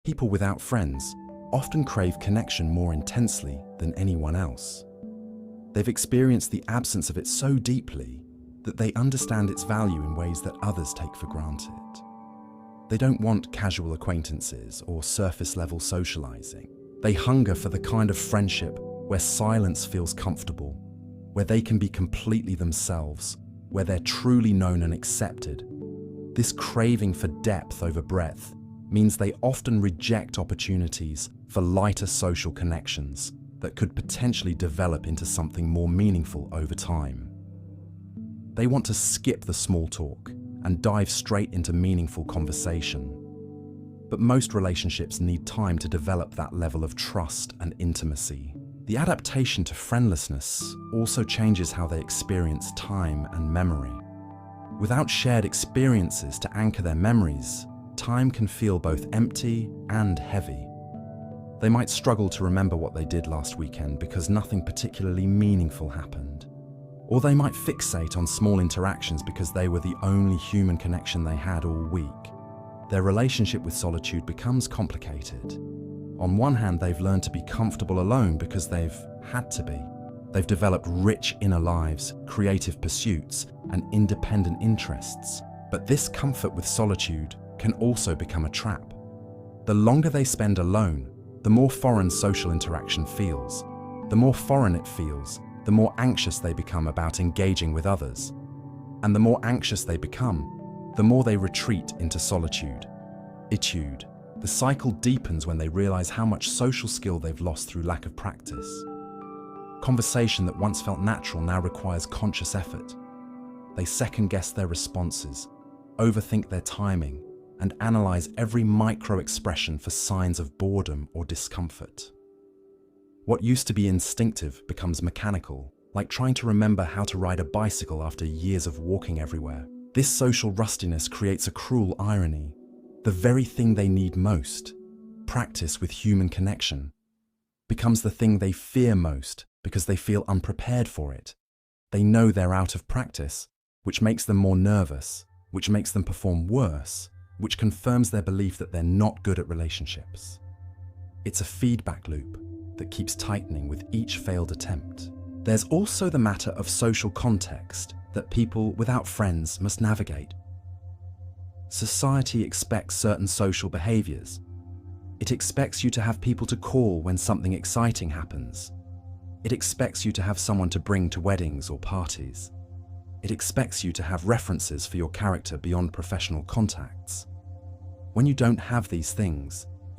People without friends often crave connection more intensely than anyone else. They've experienced the absence of it so deeply that they understand its value in ways that others take for granted. They don't want casual acquaintances or surface-level socializing. They hunger for the kind of friendship where silence feels comfortable, where they can be completely themselves, where they're truly known and accepted. This craving for depth over breadth means they often reject opportunities for lighter social connections that could potentially develop into something more meaningful over time. They want to skip the small talk and dive straight into meaningful conversation. But most relationships need time to develop that level of trust and intimacy. The adaptation to friendlessness also changes how they experience time and memory. Without shared experiences to anchor their memories, time can feel both empty and heavy. They might struggle to remember what they did last weekend because nothing particularly meaningful happened. Or they might fixate on small interactions because they were the only human connection they had all week. Their relationship with solitude becomes complicated. On one hand, they've learned to be comfortable alone because they've had to be. They've developed rich inner lives, creative pursuits, and independent interests. But this comfort with solitude can also become a trap. The longer they spend alone, the more foreign social interaction feels. The more foreign it feels, the more anxious they become about engaging with others. And the more anxious they become, the more they retreat into solitude. Etude. The cycle deepens when they realize how much social skill they've lost through lack of practice. Conversation that once felt natural now requires conscious effort. They second-guess their responses, overthink their timing, and analyze every micro-expression for signs of boredom or discomfort. What used to be instinctive becomes mechanical, like trying to remember how to ride a bicycle after years of walking everywhere. This social rustiness creates a cruel irony. The very thing they need most, practice with human connection, becomes the thing they fear most because they feel unprepared for it. They know they're out of practice, which makes them more nervous, which makes them perform worse, which confirms their belief that they're not good at relationships. It's a feedback loop that keeps tightening with each failed attempt. There's also the matter of social context that people without friends must navigate. Society expects certain social behaviors. It expects you to have people to call when something exciting happens. It expects you to have someone to bring to weddings or parties. It expects you to have references for your character beyond professional contacts. When you don't have these things,